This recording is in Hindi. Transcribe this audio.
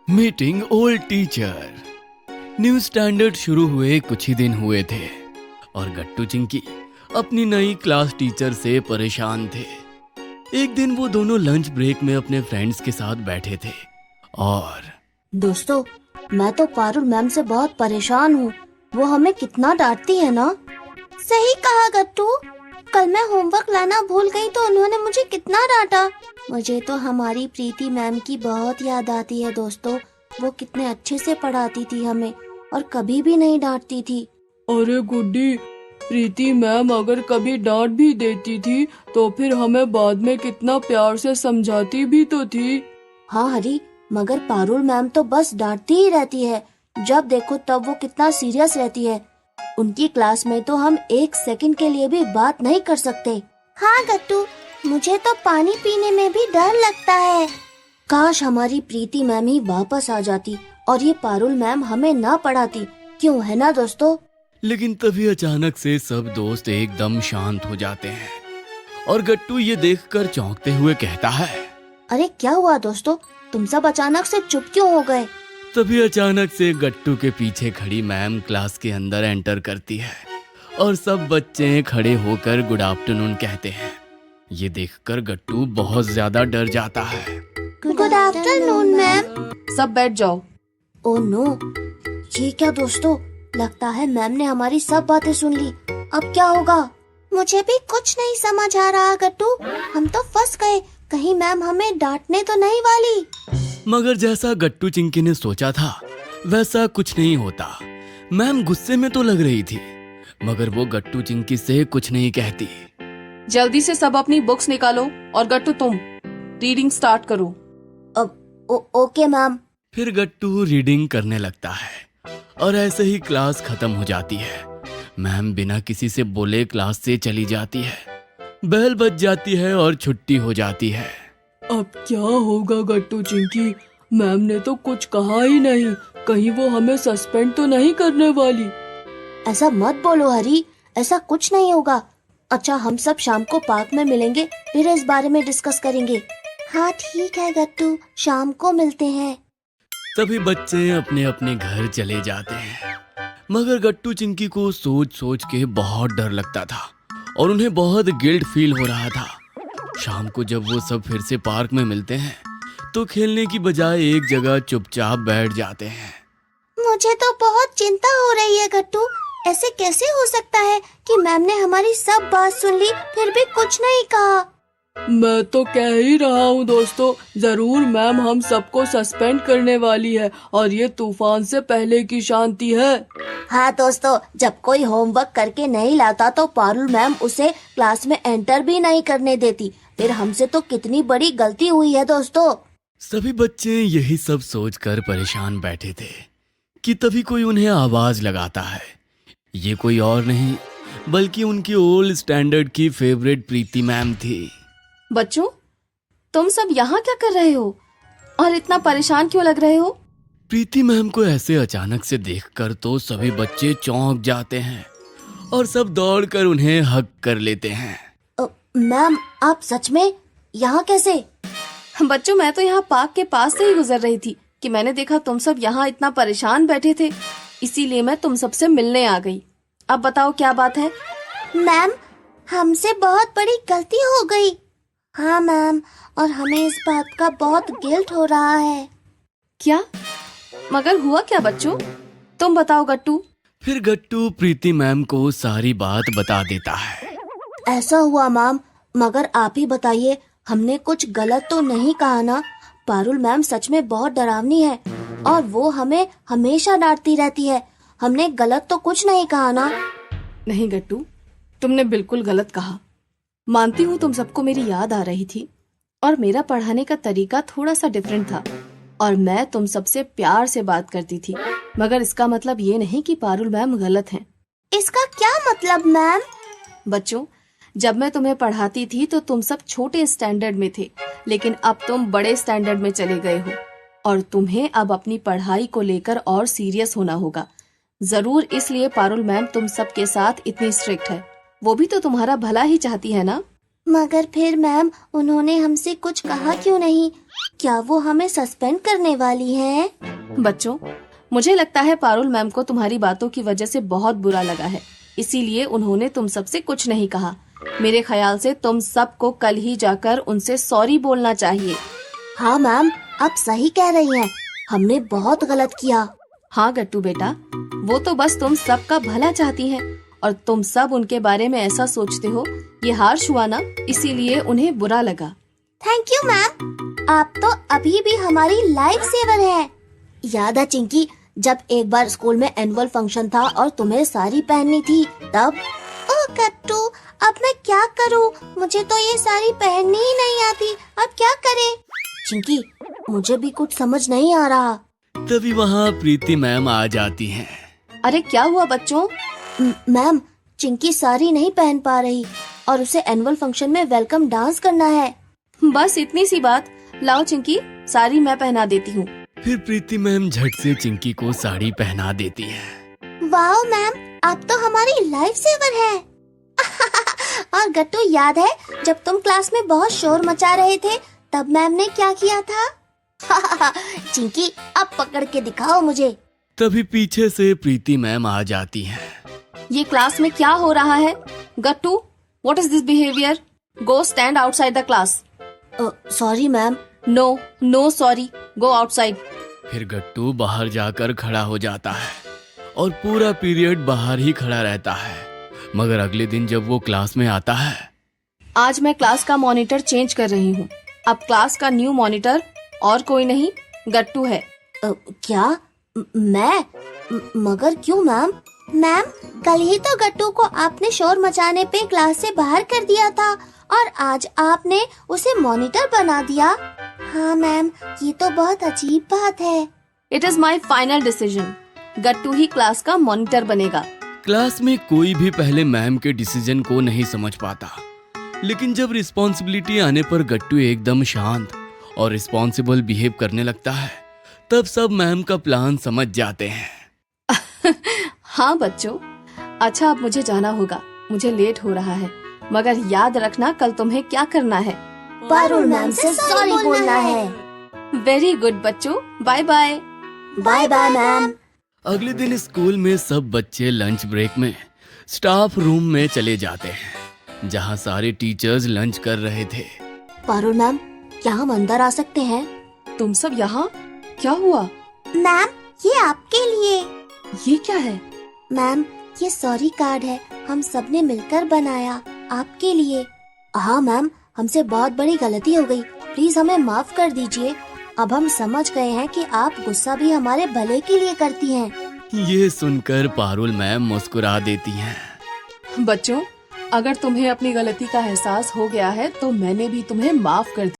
Meeting old teacher. New standard शुरू हुए कुछ ही दिन हुए थे और गट्टू चिंकी अपनी नई क्लास टीचर से परेशान थे। एक दिन वो दोनों लंच ब्रेक में अपने फ्रेंड्स के साथ बैठे थे और दोस्तों, मैं तो पारुल मैम से बहुत परेशान हूँ। वो हमें कितना डांटती है ना। सही कहा गट्टू। कल मैं होमवर्क लाना भूल गई तो उन्होंने मुझे कितना डांटा। मुझे तो हमारी प्रीति मैम की बहुत याद आती है दोस्तों। वो कितने अच्छे से पढ़ाती थी हमें और कभी भी नहीं डांटती थी। अरे गुड्डी, प्रीति मैम अगर कभी डांट भी देती थी तो फिर हमें बाद में कितना प्यार से समझाती भी तो थी। हाँ हरी, मगर पारुल मैम तो बस डांटती ही रहती है। जब देखो तब वो कितना सीरियस रहती है। उनकी क्लास में तो हम एक सेकंड के लिए भी बात नहीं कर सकते। हाँ गट्टू, मुझे तो पानी पीने में भी डर लगता है। काश हमारी प्रीति मैम ही वापस आ जाती और ये पारुल मैम हमें ना पढ़ाती। क्यों, है ना दोस्तों? लेकिन तभी अचानक से सब दोस्त एकदम शांत हो जाते हैं और गट्टू ये देखकर चौंकते हुए कहता है, अरे क्या हुआ दोस्तों, तुम सब अचानक से चुप क्यों हो गए? तभी अचानक से गट्टू के पीछे खड़ी मैम क्लास के अंदर एंटर करती है और सब बच्चे खड़े होकर गुड आफ्टरनून कहते हैं। ये देखकर गट्टू बहुत ज्यादा डर जाता है। Good afternoon ma'am. सब बैठ जाओ। ओह नो, ये क्या दोस्तों, लगता है मैम ने हमारी सब बातें सुन ली। अब क्या होगा? मुझे भी कुछ नहीं समझ आ रहा गट्टू। हम तो फंस गए। कहीं मैम हमें डांटने तो नहीं वाली। मगर जैसा गट्टू चिंकी ने सोचा था वैसा कुछ नहीं होता। मैम गुस्से में तो लग रही थी मगर वो गट्टू चिंकी से कुछ नहीं कहती। जल्दी से सब अपनी बुक्स निकालो और गट्टू तुम रीडिंग स्टार्ट करो। Okay ma'am. फिर गट्टू रीडिंग करने लगता है और ऐसे ही क्लास खत्म हो जाती है। मैम बिना किसी से बोले क्लास से चली जाती है। बेल बज जाती है और छुट्टी हो जाती है। अब क्या होगा गट्टू चिंकी? मैम ने तो कुछ कहा ही नहीं। कहीं वो हमें सस्पेंड तो नहीं करने वाली? ऐसा मत बोलो हरी, ऐसा कुछ नहीं होगा। अच्छा, हम सब शाम को पार्क में मिलेंगे, फिर इस बारे में डिस्कस करेंगे। हाँ ठीक है गट्टू, शाम को मिलते हैं। तभी बच्चे अपने अपने घर चले जाते हैं मगर गट्टू चिंकी को सोच सोच के बहुत डर लगता था और उन्हें बहुत गिल्ट फील हो रहा था। शाम को जब वो सब फिर से पार्क में मिलते हैं तो खेलने की बजाय एक जगह चुपचाप बैठ जाते हैं। मुझे तो बहुत चिंता हो रही है गट्टू। ऐसे कैसे हो सकता है कि मैम ने हमारी सब बात सुन ली फिर भी कुछ नहीं कहा? मैं तो कह ही रहा हूँ दोस्तों, जरूर मैम हम सबको सस्पेंड करने वाली है और ये तूफान से पहले की शांति है। हाँ दोस्तों, जब कोई होमवर्क करके नहीं लाता तो पारुल मैम उसे क्लास में एंटर भी नहीं करने देती। फिर हमसे तो कितनी बड़ी गलती हुई है दोस्तों। सभी बच्चे यही सब सोचकर परेशान बैठे थे कि तभी कोई उन्हें आवाज लगाता है। ये कोई और नहीं बल्कि उनकी ओल्ड स्टैंडर्ड की फेवरेट प्रीति मैम थी। बच्चों, तुम सब यहाँ क्या कर रहे हो और इतना परेशान क्यों लग रहे हो? प्रीति मैम को ऐसे अचानक से देखकर तो सभी बच्चे चौंक जाते हैं और सब दौड़कर उन्हें हग कर लेते हैं। मैम, आप सच में यहाँ कैसे? बच्चों, मैं तो यहाँ पार्क के पास से ही गुजर रही थी कि मैंने देखा तुम सब यहाँ इतना परेशान बैठे थे, इसीलिए मैं तुम सबसे मिलने आ गई। अब बताओ क्या बात है? मैम, हमसे बहुत बड़ी गलती हो गई। हाँ मैम, और हमें इस बात का बहुत गिल्ट हो रहा है। क्या? मगर हुआ क्या बच्चों? तुम बताओ गट्टू। फिर गट्टू प्रीति मैम को सारी बात बता देता है। ऐसा हुआ मैम, मगर आप ही बताइए, हमने कुछ गलत तो नहीं कहा ना? पारुल मैम सच में बहुत डरावनी है और वो हमें हमेशा डांटती रहती है। हमने गलत तो कुछ नहीं कहा ना? नहीं गट्टू, तुमने बिल्कुल गलत कहा। मानती हूँ तुम सबको मेरी याद आ रही थी और मेरा पढ़ाने का तरीका थोड़ा सा डिफरेंट था और मैं तुम सबसे प्यार से बात करती थी, मगर इसका मतलब ये नहीं कि पारुल मैम गलत हैं। इसका क्या मतलब मैम? बच्चों, जब मैं तुम्हें पढ़ाती थी तो तुम सब छोटे स्टैंडर्ड में थे, लेकिन अब तुम बड़े स्टैंडर्ड में चले गए हो और तुम्हें अब अपनी पढ़ाई को लेकर और सीरियस होना होगा। जरूर इसलिए पारुल मैम तुम सबके साथ इतनी स्ट्रिक्ट है। वो भी तो तुम्हारा भला ही चाहती है ना? मगर फिर मैम उन्होंने हमसे कुछ कहा क्यों नहीं? क्या वो हमें सस्पेंड करने वाली हैं? बच्चों, मुझे लगता है पारुल मैम को तुम्हारी बातों की वजह से बहुत बुरा लगा है, इसीलिए उन्होंने तुम सबसे कुछ नहीं कहा। मेरे ख्याल से तुम सबको कल ही जाकर उनसे सॉरी बोलना चाहिए। हाँ मैम, आप सही कह रही हैं। हमने बहुत गलत किया। हाँ गट्टू बेटा, वो तो बस तुम सबका भला चाहती हैं और तुम सब उनके बारे में ऐसा सोचते हो। ये हार्श हुआ ना, इसीलिए उन्हें बुरा लगा। थैंक यू मैम, आप तो अभी भी हमारी लाइफ सेवर हैं। याद है चिंकी, जब एक बार स्कूल में एनुअल फंक्शन था और तुम्हें साड़ी पहननी थी तब? ओह गट्टू, अब मैं क्या करूं? मुझे तो ये साड़ी पहननी ही नहीं आती। अब क्या करें? चिंकी, मुझे भी कुछ समझ नहीं आ रहा। तभी वहाँ प्रीति मैम आ जाती हैं। अरे क्या हुआ बच्चों? मैम, चिंकी साड़ी नहीं पहन पा रही और उसे एनुअल फंक्शन में वेलकम डांस करना है। बस इतनी सी बात। लाओ चिंकी, साड़ी मैं पहना देती हूँ। फिर प्रीति मैम झट से चिंकी को साड़ी पहना देती हैं। वाओ मैम, आप तो हमारी लाइफ सेवर हैं। और गट्टू, याद है जब तुम क्लास में बहुत शोर मचा रहे थे तब मैम ने क्या किया था? चिंकी, अब पकड़ के दिखाओ मुझे। तभी पीछे से प्रीति मैम आ जाती हैं। ये क्लास में क्या हो रहा है? Gattu, what is this behaviour? Go stand outside the class. Sorry ma'am. No no sorry, go outside. फिर गट्टू बाहर जाकर खड़ा हो जाता है और पूरा पीरियड बाहर ही खड़ा रहता है। मगर अगले दिन जब वो क्लास में आता है, आज मैं क्लास का मॉनिटर चेंज कर रही हूँ। अब क्लास का न्यू मॉनिटर और कोई नहीं, गट्टू है। क्या? मैं? मगर क्यों मैम? मैम, कल ही तो गट्टू को आपने शोर मचाने पे क्लास से बाहर कर दिया था और आज आपने उसे मॉनिटर बना दिया। हाँ मैम, ये तो बहुत अजीब बात है। It is my final decision. Gattu he class का मॉनिटर बनेगा। क्लास में कोई भी पहले मैम के डिसीजन को नहीं समझ पाता, लेकिन जब रिस्पॉन्सिबिलिटी आने पर गट्टू एकदम शांत और रिस्पॉन्सिबल बिहेव करने लगता है, तब सब मैम का प्लान समझ जाते हैं। हाँ बच्चों, अच्छा अब मुझे जाना होगा, मुझे लेट हो रहा है। मगर याद रखना कल तुम्हें क्या करना है। पारुल मैम से सॉरी बोलना है। वेरी गुड बच्चों, bye bye. Bye bye ma'am. अगले दिन स्कूल में सब बच्चे लंच ब्रेक में स्टाफ रूम में चले जाते हैं, जहाँ सारे टीचर्स लंच कर रहे थे। पारुल मैम, क्या हम अंदर आ सकते हैं? तुम सब यहाँ? क्या हुआ? मैम, ये आपके लिए। ये क्या है? मैम, ये सॉरी कार्ड है, हम सबने मिलकर बनाया आपके लिए। हाँ मैम, हमसे बहुत बड़ी गलती हो गई, प्लीज हमें माफ कर दीजिए। अब हम समझ गए हैं कि आप गुस्सा भी हमारे भले के लिए करती हैं। ये सुनकर पारुल मैम मुस्कुरा देती हैं। बच्चों, अगर तुम्हें अपनी गलती का एहसास हो गया है तो मैंने भी तुम्हें माफ कर